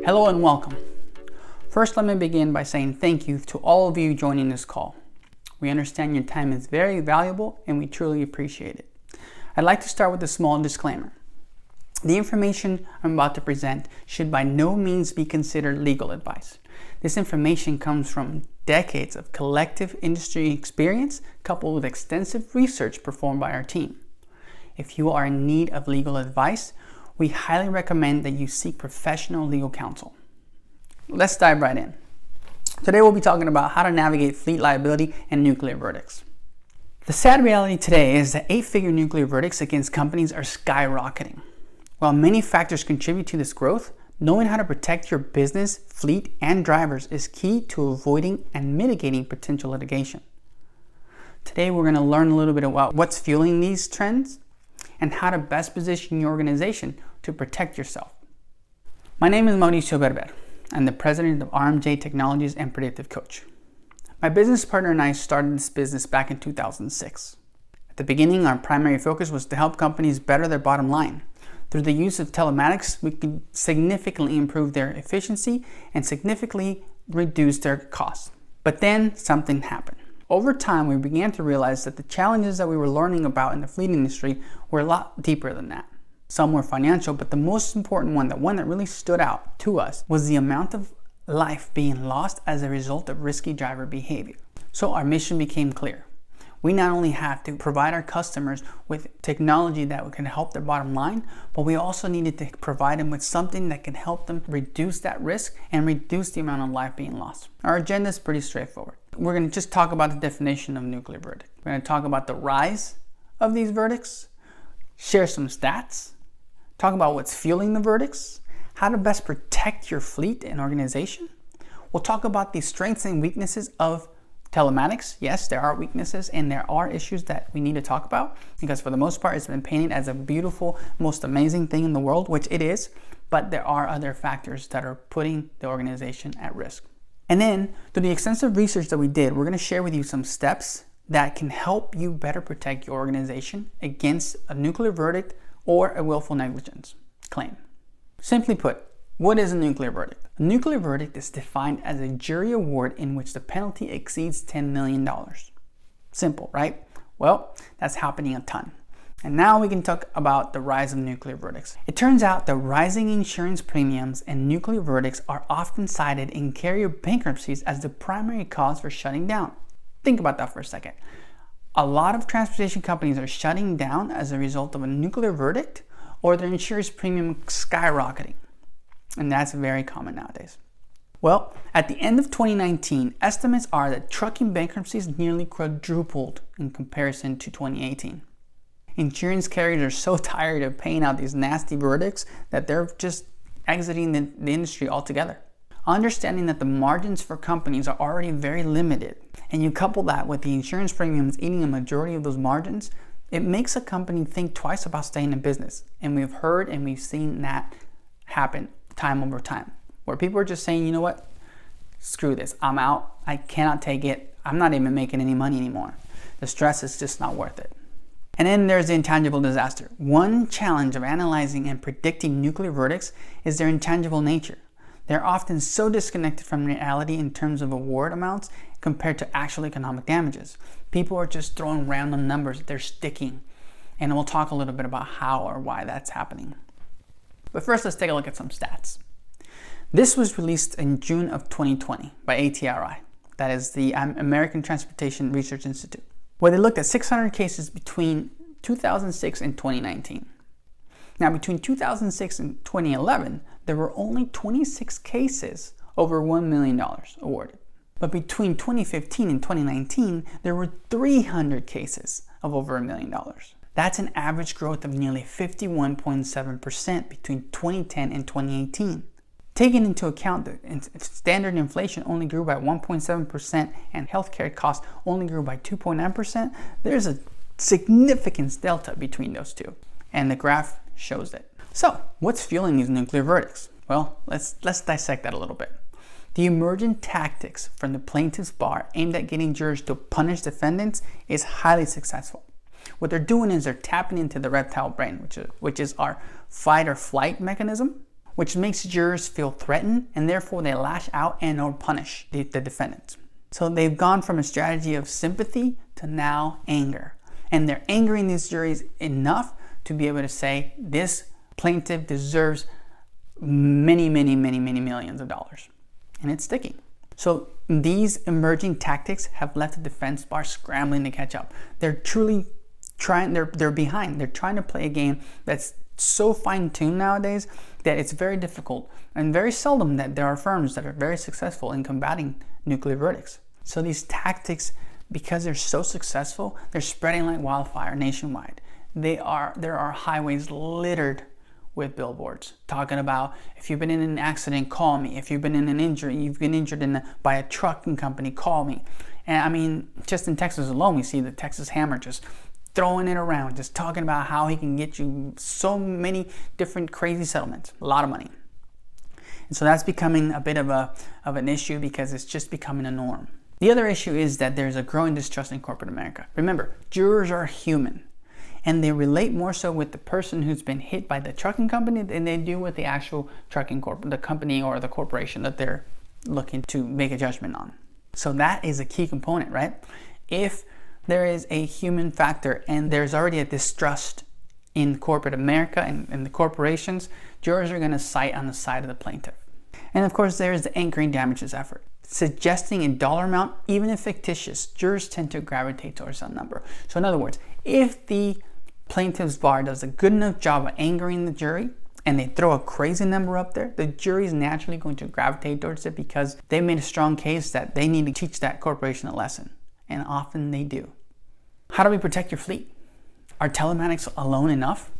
Hello and welcome. First, let me begin by saying thank you to all of you joining this call. We understand your time is very valuable and we truly appreciate it. I'd like to start with a small disclaimer. The information I'm about to present should by no means be considered legal advice. This information comes from decades of collective industry experience coupled with extensive research performed by our team. If you are in need of legal advice, we highly recommend that you seek professional legal counsel. Let's dive right in. Today we'll be talking about how to navigate fleet liability and nuclear verdicts. The sad reality today is that 8-figure nuclear verdicts against companies are skyrocketing. While many factors contribute to this growth, knowing how to protect your business, fleet, and drivers is key to avoiding and mitigating potential litigation. Today we're going to learn a little bit about what's fueling these trends and how to best position your organization to protect yourself. My name is Mauricio Berber. I'm the president of RMJ Technologies and Predictive Coach. My business partner and I started this business back in 2006. At the beginning, our primary focus was to help companies better their bottom line. Through the use of telematics, we could significantly improve their efficiency and significantly reduce their costs. But then something happened. Over time, we began to realize that the challenges that we were learning about in the fleet industry were a lot deeper than that. Some were financial, but the most important one, the one that really stood out to us, was the amount of life being lost as a result of risky driver behavior. So our mission became clear. We not only have to provide our customers with technology that can help their bottom line, but we also needed to provide them with something that can help them reduce that risk and reduce the amount of life being lost. Our agenda is pretty straightforward. We're going to just talk about the definition of nuclear verdict. We're going to talk about the rise of these verdicts, share some stats, talk about what's fueling the verdicts, how to best protect your fleet and organization. We'll talk about the strengths and weaknesses of telematics. Yes, there are weaknesses and there are issues that we need to talk about because for the most part, it's been painted as a beautiful, most amazing thing in the world, which it is, but there are other factors that are putting the organization at risk. And then through the extensive research that we did, we're going to share with you some steps that can help you better protect your organization against a nuclear verdict or a willful negligence claim. Simply put, what is a nuclear verdict? A nuclear verdict is defined as a jury award in which the penalty exceeds $10 million. Simple, right? Well, that's happening a ton. And now we can talk about the rise of nuclear verdicts. It turns out that rising insurance premiums and nuclear verdicts are often cited in carrier bankruptcies as the primary cause for shutting down. Think about that for a second. A lot of transportation companies are shutting down as a result of a nuclear verdict or their insurance premium skyrocketing. And that's very common nowadays. Well, at the end of 2019, estimates are that trucking bankruptcies nearly quadrupled in comparison to 2018. Insurance carriers are so tired of paying out these nasty verdicts that they're just exiting the industry altogether. Understanding that the margins for companies are already very limited, and you couple that with the insurance premiums eating a majority of those margins, it makes a company think twice about staying in business. And we've heard and we've seen that happen time over time, where people are just saying, you know what, screw this, I'm out, I cannot take it, I'm not even making any money anymore. The stress is just not worth it. And then there's the intangible disaster. One challenge of analyzing and predicting nuclear verdicts is their intangible nature. They're often so disconnected from reality in terms of award amounts compared to actual economic damages. People are just throwing random numbers, they're sticking. And we'll talk a little bit about how or why that's happening. But first, let's take a look at some stats. This was released in June of 2020 by ATRI. That is the American Transportation Research Institute, where they looked at 600 cases between 2006 and 2019. Now, between 2006 and 2011, there were only 26 cases over $1 million awarded. But between 2015 and 2019, there were 300 cases of over $1 million. That's an average growth of nearly 51.7% between 2010 and 2018. Taking into account that standard inflation only grew by 1.7% and healthcare costs only grew by 2.9%, there's a significant delta between those two. And the graph shows it. So, what's fueling these nuclear verdicts? Well, let's dissect that a little bit. The emergent tactics from the plaintiff's bar aimed at getting jurors to punish defendants is highly successful. What they're doing is they're tapping into the reptile brain, which is our fight or flight mechanism, which makes jurors feel threatened, and therefore they lash out and or punish the defendant. So they've gone from a strategy of sympathy to now anger. And they're angering these juries enough to be able to say this plaintiff deserves many millions of dollars. And it's sticking. So these emerging tactics have left the defense bar scrambling to catch up. They're truly trying, they're behind. They're trying to play a game that's so fine-tuned nowadays that it's very difficult and very seldom that there are firms that are very successful in combating nuclear verdicts. So these tactics, because they're so successful, they're spreading like wildfire nationwide. There are highways littered with billboards talking about, if you've been in an accident, call me. If you've been in an injury, you've been injured by a trucking company, call me. And I mean, just in Texas alone, we see the Texas Hammer just throwing it around, just talking about how he can get you so many different crazy settlements, a lot of money. And so that's becoming a bit of an issue because it's just becoming a norm. The other issue is that there's a growing distrust in corporate America. Remember, jurors are human, and they relate more so with the person who's been hit by the trucking company than they do with the actual the company or the corporation that they're looking to make a judgment on. So that is a key component, right? If there is a human factor and there's already a distrust in corporate America and the corporations, jurors are going to side on the side of the plaintiff. And of course, there's the anchoring damages effort. Suggesting a dollar amount, even if fictitious, jurors tend to gravitate towards that number. So in other words, if the plaintiff's bar does a good enough job of angering the jury and they throw a crazy number up there, the jury is naturally going to gravitate towards it because they made a strong case that they need to teach that corporation a lesson. And often they do. How do we protect your fleet? Are telematics alone enough?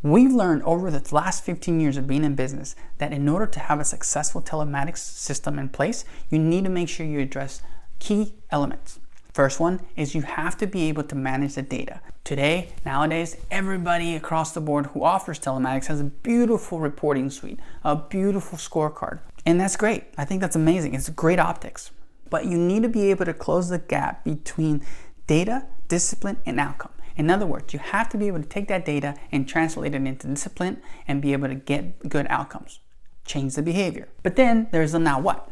We've learned over the last 15 years of being in business that in order to have a successful telematics system in place, you need to make sure you address key elements. First one is you have to be able to manage the data. Today, nowadays, everybody across the board who offers telematics has a beautiful reporting suite, a beautiful scorecard. And that's great. I think that's amazing. It's great optics. But you need to be able to close the gap between data, discipline, and outcome. In other words, you have to be able to take that data and translate it into discipline and be able to get good outcomes, change the behavior. But then there's the now what?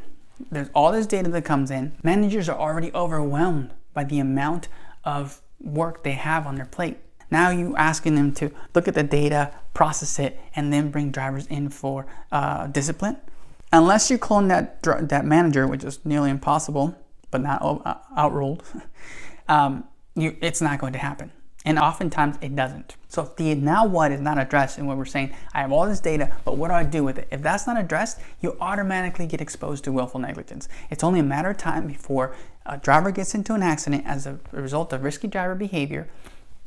There's all this data that comes in. Managers are already overwhelmed by the amount of work they have on their plate. Now you asking them to look at the data, process it, and then bring drivers in for discipline. Unless you clone that manager, which is nearly impossible, but not outruled, it's not going to happen. And oftentimes it doesn't. So if the now what is not addressed in what we're saying, I have all this data, but what do I do with it? If that's not addressed, you automatically get exposed to willful negligence. It's only a matter of time before a driver gets into an accident as a result of risky driver behavior.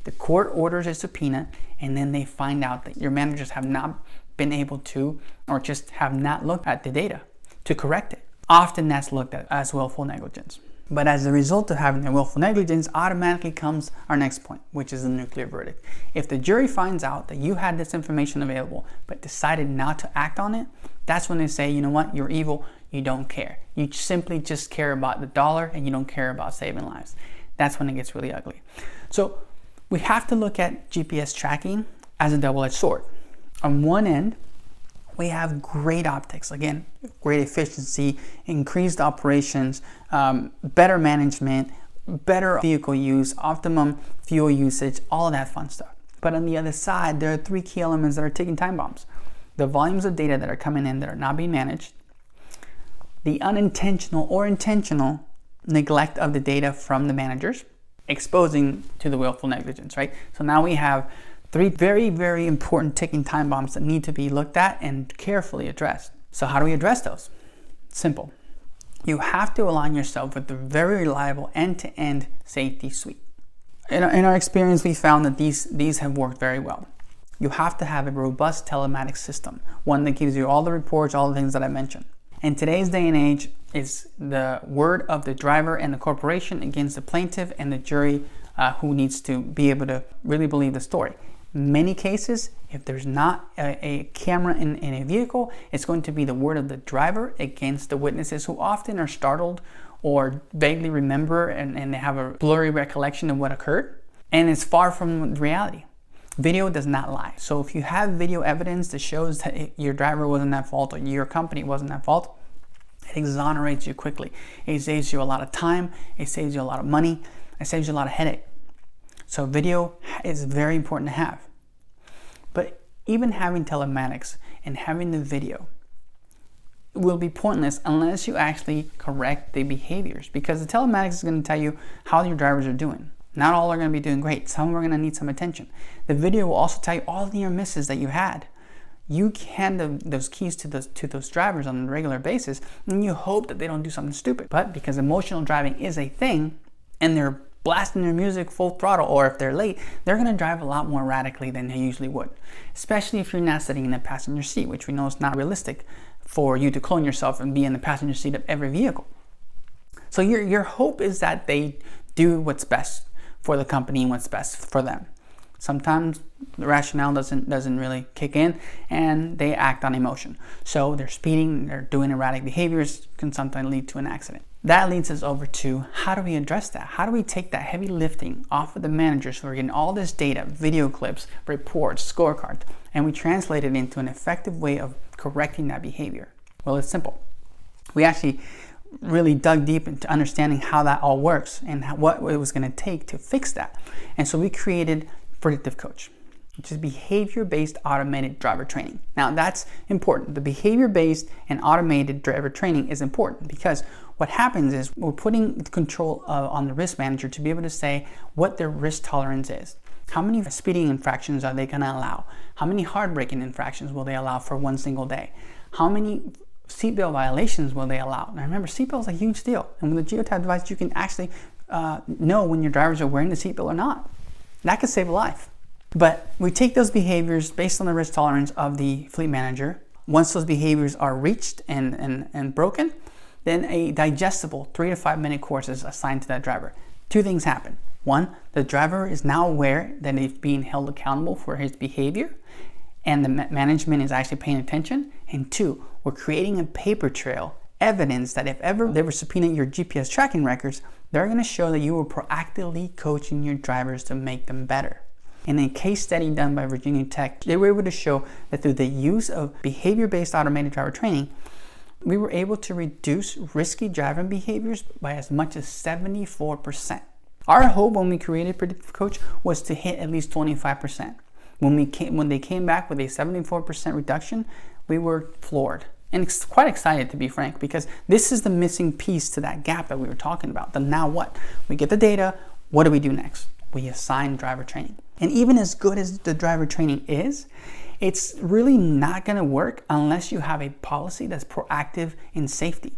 The court orders a subpoena, and then they find out that your managers have not been able to, or just have not looked at the data to correct it. Often that's looked at as willful negligence. But as a result of having the willful negligence, automatically comes our next point, which is the nuclear verdict. If the jury finds out that you had this information available, but decided not to act on it, that's when they say, you know what, you're evil, you don't care. You simply just care about the dollar and you don't care about saving lives. That's when it gets really ugly. So we have to look at GPS tracking as a double-edged sword. On one end, we have great optics, again, great efficiency, increased operations, better management, better vehicle use, optimum fuel usage, all of that fun stuff. But on the other side, there are three key elements that are ticking time bombs. The volumes of data that are coming in that are not being managed, the unintentional or intentional neglect of the data from the managers, exposing to the willful negligence, right? So now we have three very important ticking time bombs that need to be looked at and carefully addressed. So how do we address those? Simple. You have to align yourself with the very reliable end-to-end safety suite. In our experience, we found that these have worked very well. You have to have a robust telematics system, one that gives you all the reports, all the things that I mentioned. In today's day and age, it's the word of the driver and the corporation against the plaintiff and the jury who needs to be able to really believe the story. Many cases, if there's not a camera in a vehicle, it's going to be the word of the driver against the witnesses who often are startled or vaguely remember and they have a blurry recollection of what occurred. And it's far from reality. Video does not lie. So if you have video evidence that shows that your driver wasn't at fault or your company wasn't at fault, it exonerates you quickly. It saves you a lot of time. It saves you a lot of money. It saves you a lot of headache. So video is very important to have. But even having telematics and having the video will be pointless unless you actually correct the behaviors, because the telematics is going to tell you how your drivers are doing. Not all are going to be doing great. Some are going to need some attention. The video will also tell you all the near misses that you had. You hand those keys to those drivers on a regular basis, and you hope that they don't do something stupid. But because emotional driving is a thing, and they're blasting their music full throttle, or if they're late, they're going to drive a lot more erratically than they usually would. Especially if you're not sitting in the passenger seat, which we know is not realistic for you to clone yourself and be in the passenger seat of every vehicle. So your hope is that they do what's best for the company and what's best for them. Sometimes the rationale doesn't really kick in, and they act on emotion. So they're speeding, they're doing erratic behaviors, can sometimes lead to an accident. That leads us over to, how do we address that? How do we take that heavy lifting off of the managers so we're getting all this data, video clips, reports, scorecards, and we translate it into an effective way of correcting that behavior? Well, it's simple. We actually really dug deep into understanding how that all works and what it was going to take to fix that. And so we created Predictive Coach, which is behavior-based automated driver training. Now that's important. The behavior-based and automated driver training is important because what happens is we're putting control on the risk manager to be able to say what their risk tolerance is. How many speeding infractions are they going to allow? How many hard braking infractions will they allow for one single day? How many seatbelt violations will they allow? Now remember, seatbelt is a huge deal. And with the geotab device, you can actually know when your drivers are wearing the seatbelt or not. That could save a life. But we take those behaviors based on the risk tolerance of the fleet manager. Once those behaviors are reached and broken, then a digestible 3 to 5 minute course is assigned to that driver. Two things happen. One, the driver is now aware that he's being held accountable for his behavior, and the management is actually paying attention. And two, we're creating a paper trail, evidence that if ever they were subpoenaing your GPS tracking records, they're going to show that you were proactively coaching your drivers to make them better. In a case study done by Virginia Tech, they were able to show that through the use of behavior-based automated driver training, we were able to reduce risky driving behaviors by as much as 74%. Our hope when we created Predictive Coach was to hit at least 25%. When they came back with a 74% reduction, we were floored. And it's quite excited, to be frank, because this is the missing piece to that gap that we were talking about. The now what? We get the data, what do we do next? We assign driver training. And even as good as the driver training is, it's really not going to work unless you have a policy that's proactive in safety.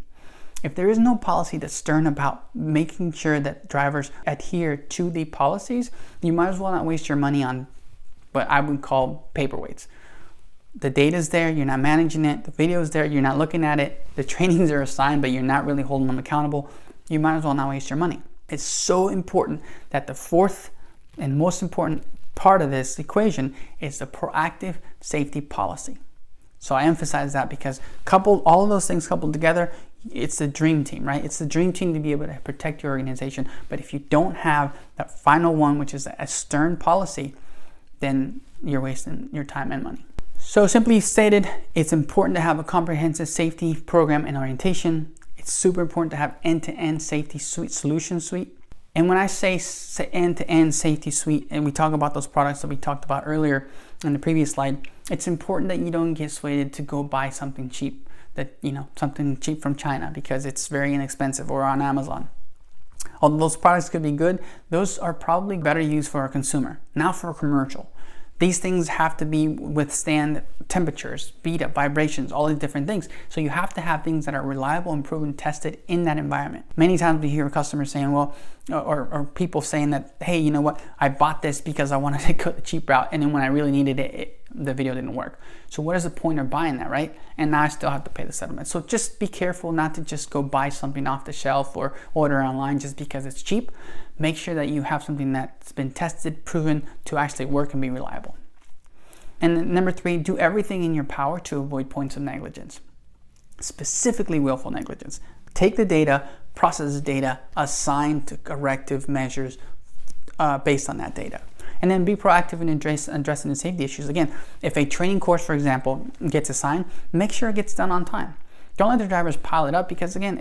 If there is no policy that's stern about making sure that drivers adhere to the policies, you might as well not waste your money on what I would call paperweights. The data's there, you're not managing it. The video's there, you're not looking at it. The trainings are assigned, but you're not really holding them accountable. You might as well not waste your money. It's so important that the fourth and most important part of this equation is the proactive safety policy. So I emphasize that because all of those things coupled together, it's the dream team, right? It's the dream team to be able to protect your organization. But if you don't have that final one, which is a stern policy, then you're wasting your time and money. So simply stated, it's important to have a comprehensive safety program and orientation. It's super important to have end-to-end safety solution suite. And when I say end-to-end safety suite, and we talk about those products that we talked about earlier in the previous slide, it's important that you don't get swayed to go buy something cheap, something cheap from China because it's very inexpensive, or on Amazon. Although those products could be good, those are probably better used for a consumer, not for a commercial. These things have to withstand temperatures, beta, vibrations, all these different things. So you have to have things that are reliable and proven, tested in that environment. Many times we hear customers saying, well, or people saying that, hey, you know what, I bought this because I wanted to go the cheap route, and then when I really needed it, the video didn't work. So what is the point of buying that, right? And now I still have to pay the settlement. So just be careful not to just go buy something off the shelf or order online just because it's cheap. Make sure that you have something that's been tested, proven to actually work and be reliable. And number 3, do everything in your power to avoid points of negligence, specifically willful negligence. Take the data, process the data, assign to corrective measures based on that data. And then be proactive in addressing the safety issues. Again, if a training course, for example, gets assigned, make sure it gets done on time. Don't let the drivers pile it up, because again,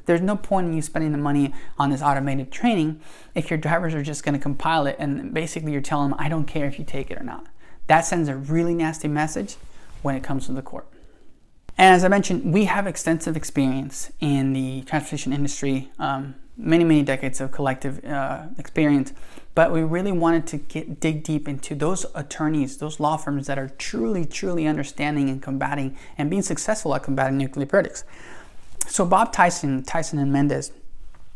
there's no point in you spending the money on this automated training if your drivers are just going to compile it and basically you're telling them, I don't care if you take it or not. That sends a really nasty message when it comes to the court. And as I mentioned, we have extensive experience in the transportation industry, many decades of collective experience, but we really wanted to dig deep into those attorneys, those law firms that are truly understanding and combating and being successful at combating nuclear verdicts. So Bob Tyson and Mendez,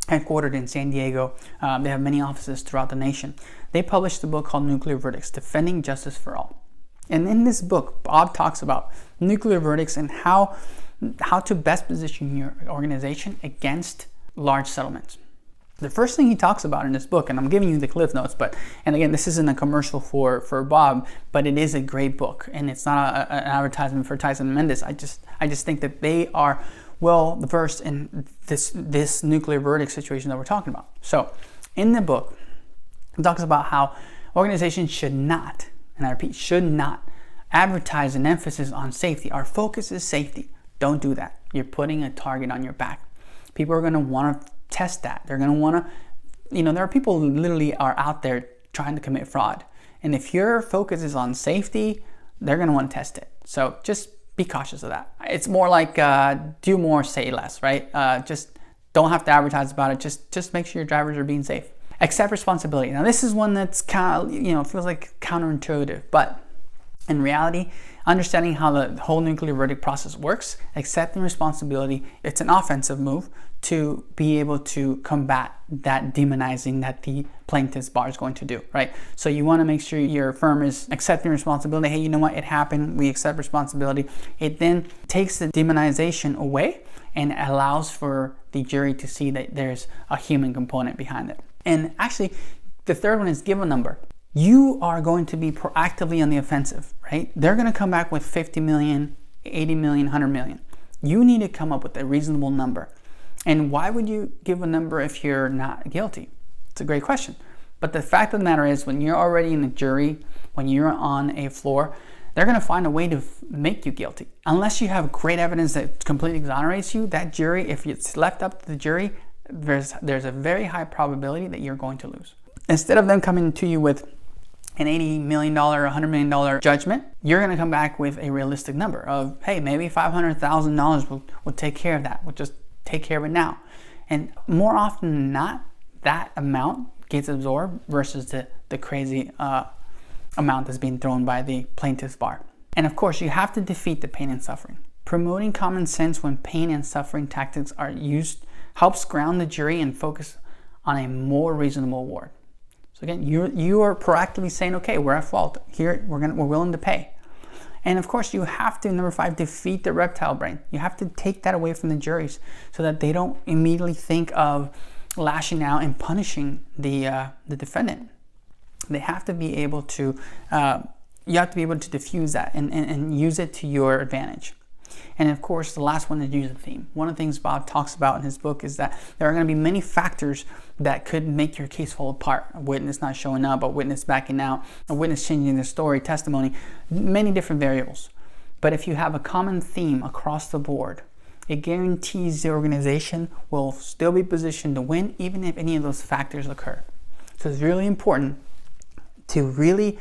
headquartered in San Diego, they have many offices throughout the nation. They published a book called Nuclear Verdicts, Defending Justice for All. And in this book, Bob talks about nuclear verdicts and how to best position your organization against large settlements. The first thing he talks about in this book, and I'm giving you the cliff notes, and again, this isn't a commercial for Bob, but it is a great book, and it's not an advertisement for Tyson and Mendez. I just think that they are well versed in this nuclear verdict situation that we're talking about. So in the book, it talks about how organizations should not, and I repeat, should not advertise an emphasis on safety. Our focus is safety. Don't do that. You're putting a target on your back. People are going to want to test that. They're going to want to, there are people who literally are out there trying to commit fraud. And if your focus is on safety, they're going to want to test it. So just be cautious of that. It's more like do more, say less, right? Just don't have to advertise about it. Just make sure your drivers are being safe. Accept responsibility. Now this is one that's kind of, feels like counterintuitive, but in reality, understanding how the whole nuclear verdict process works, accepting responsibility, it's an offensive move to be able to combat that demonizing that the plaintiff's bar is going to do, right? So you want to make sure your firm is accepting responsibility. Hey, you know what? It happened. We accept responsibility. It then takes the demonization away and allows for the jury to see that there's a human component behind it. And actually, the third one is give a number. You are going to be proactively on the offensive, right? They're going to come back with 50 million, 80 million, 100 million. You need to come up with a reasonable number. And why would you give a number if you're not guilty? It's a great question. But the fact of the matter is, when you're already in a jury, when you're on a floor, they're going to find a way to make you guilty. Unless you have great evidence that completely exonerates you, that jury, if it's left up to the jury, there's a very high probability that you're going to lose. Instead of them coming to you with an $80 million, $100 million judgment, you're going to come back with a realistic number of, hey, maybe $500,000 will take care of that. We'll just take care of it now. And more often than not, that amount gets absorbed versus the crazy amount that's being thrown by the plaintiff's bar. And of course, you have to defeat the pain and suffering. Promoting common sense when pain and suffering tactics are used helps ground the jury and focus on a more reasonable award. So again, you are proactively saying, okay, we're at fault. Here, we're willing to pay. And of course, you have to, number 5, defeat the reptile brain. You have to take that away from the juries so that they don't immediately think of lashing out and punishing the defendant. They have to be able to, you have to be able to diffuse that and use it to your advantage. And of course, the last one is use the theme. One of the things Bob talks about in his book is that there are going to be many factors that could make your case fall apart. A witness not showing up, a witness backing out, a witness changing their story, testimony, many different variables. But if you have a common theme across the board, it guarantees the organization will still be positioned to win even if any of those factors occur. So it's really important to really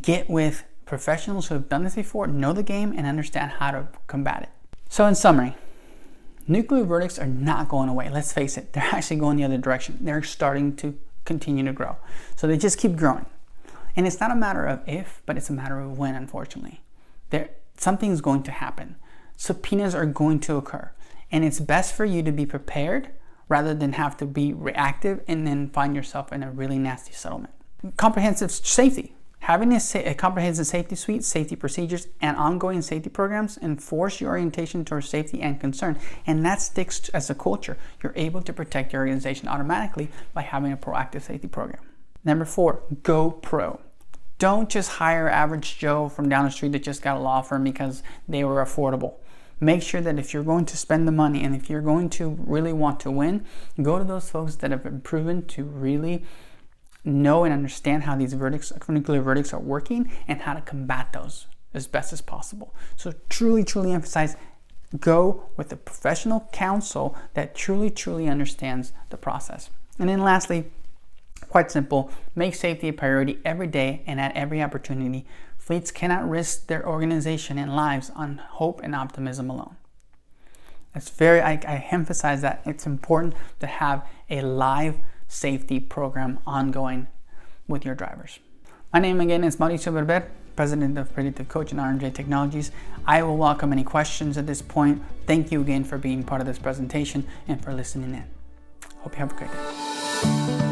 get with professionals who have done this before, know the game, and understand how to combat it. So in summary, nuclear verdicts are not going away. Let's face it, they're actually going the other direction. They're starting to continue to grow. So they just keep growing. And it's not a matter of if, but it's a matter of when, unfortunately. Something's going to happen. Subpoenas are going to occur. And it's best for you to be prepared rather than have to be reactive and then find yourself in a really nasty settlement. Comprehensive safety. Having a comprehensive safety suite, safety procedures, and ongoing safety programs enforce your orientation towards safety and concern, and that sticks as a culture. You're able to protect your organization automatically by having a proactive safety program. Number 4, go pro. Don't just hire average Joe from down the street that just got a law firm because they were affordable. Make sure that if you're going to spend the money and if you're going to really want to win, go to those folks that have been proven to really know and understand how these nuclear verdicts are working and how to combat those as best as possible. So truly emphasize, go with a professional counsel that truly understands the process. And then lastly, quite simple, make safety a priority every day and at every opportunity. Fleets cannot risk their organization and lives on hope and optimism alone. I emphasize that it's important to have a live safety program ongoing with your drivers. My name again is Mauricio Berber, President of Predictive Coach and R&J Technologies. I will welcome any questions at this point. Thank you again for being part of this presentation and for listening in. Hope you have a great day.